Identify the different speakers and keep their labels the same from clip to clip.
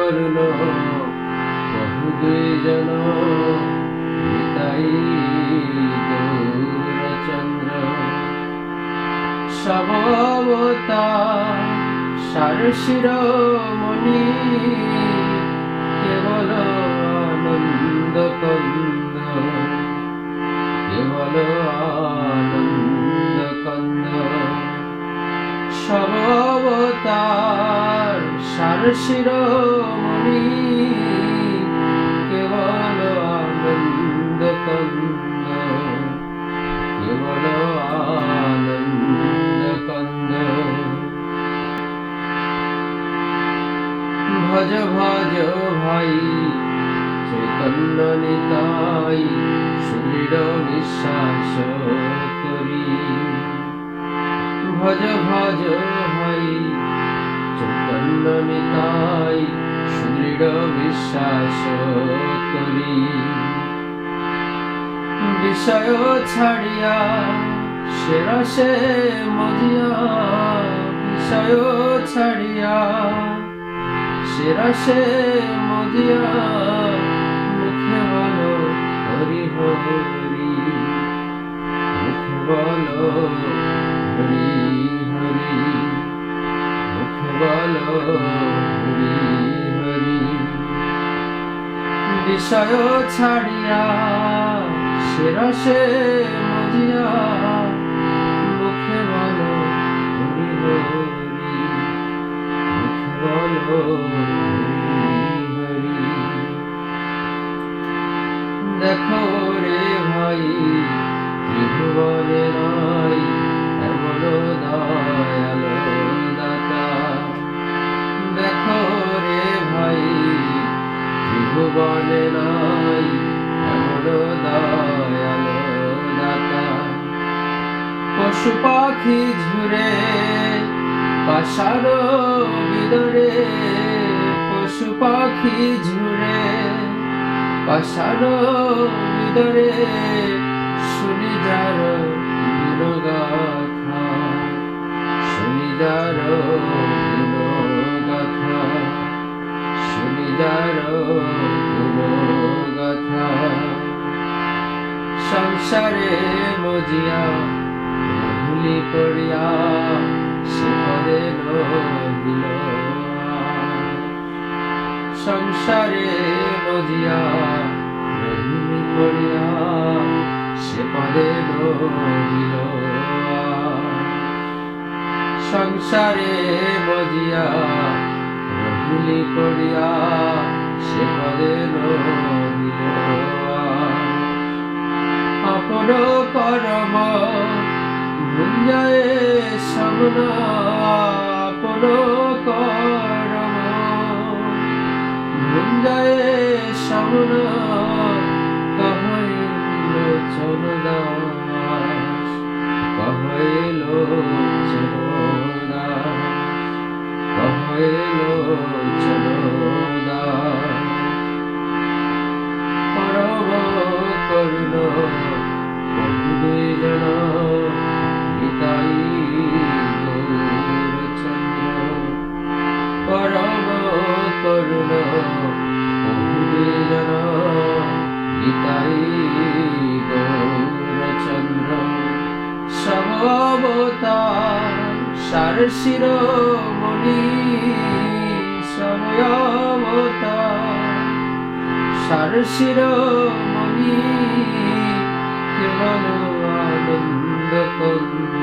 Speaker 1: করুণ বহু দুইজন নিতাই গৌরচন্দ্র সববতার সার শিরোমণি কেবল আনন্দ কন্দ কেবল আনন্দ কন্দ সববতার সার শিরোমণি কেবল আনন্দ কন্দ কেবল আনন্দ কন্দ ভজ ভজ ভাই চৈতন্য নিতাই সুদৃঢ় বিশ্বাস করি ভজ ভজ ভাই চৈতন্য নিতাই সুদৃঢ় বিশ্বাস করি বিষয় ছাড়িয়া সে রসে মজিয়া বিষয় ছাড়িয়া সে রসে মজিয়া মুখে বলো হরি হরি মুখে বলো হরি হরি মুখে বলো হরি হরি বিষয় ছাড়িয়া সে রসে মজিয়া মুখে বলো হরি হরি মুখে বলো হরি হরি দেখো রে ভাই ত্রিভুবনে নাই এমন দয়াল দাতা দেখো রে ভাই ত্রিভুবনে নাই এমন দয়াল দাতা পশু পাখি ঝুরে পাষাণ বিদরে পশু পাখি ঝুরে পাষাণ বিদরে শুনি যার গুণগাথা শুনি যার গুণগাথা শুনি যার গুণগাথা সংসারে মজিয়া ভুলি পড়িয়া সে পদে নহিল সংসারে মজিয়া রহিলি পড়িয়া সে পদে নহিল সংসারে মজিয়া রহিলি পড়িয়া সে পদে নহিল আপন করম ভুঞ্জায়ে সমনা আপন করম ভুঞ্জায়ে সমনা কহইল চরদাস কহইল চরদাস কহইল চরদাস পরম করুণ বহু দুইজন নিতাই গৌরচন্দ্র পরম করুণ বহু দুইজন নিতাই গৌরচন্দ্র সববতার সার শিরোমণি সববতার সার শিরোমণি কেবল আনন্দ কন্দ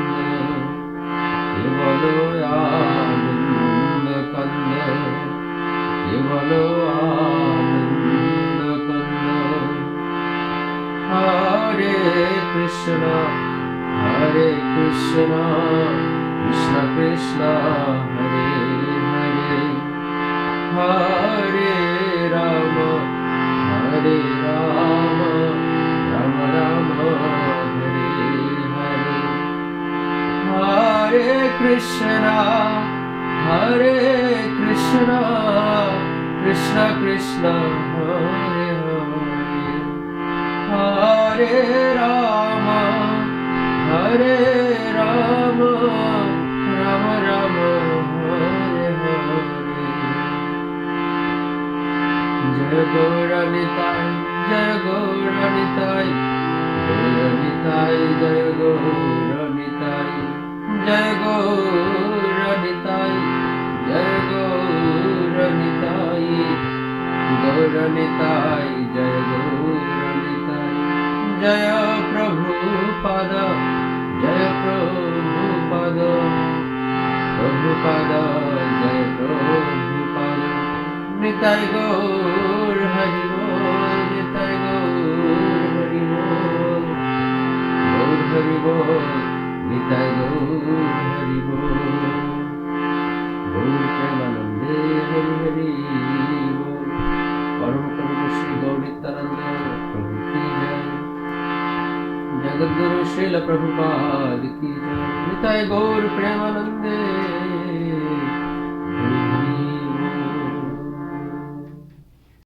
Speaker 1: কেবল আনন্দ কন্দ কেবল আনন্দ কন্দ হরে কৃষ্ণ কৃষ্ণ কৃষ্ণ হরে হরে হরে রাম হরে রাম রাম রাম হরে হরে হরে কৃষ্ণ কৃষ্ণ কৃষ্ণ হরে হরে হরে রাম হরে রাম রাম রাম হরে হরে জয় গৌর নিতাই, জয় গৌর নিতাই, জয় গৌর নিতাই, গৌর নিতাই, জয় গৌর নিতাই, জয় প্রভুপাদ, জয় প্রভুপাদ, প্রভুপাদ, জয় প্রভুপাদ, নিতাই গৌর হরি বল, নিতাই গৌর হরি বল, গৌর হরি বল, নিতাই গৌর হরি বল, গৌর প্রেমানন্দে হরি হরি বল। পরম করুণ শ্রী গৌর নিত্যানন্দ প্রভু কি জয়, জগদ্গুরু শ্রীল প্রভুপাদ কি জয়, নিতাই গৌর প্রেমানন্দে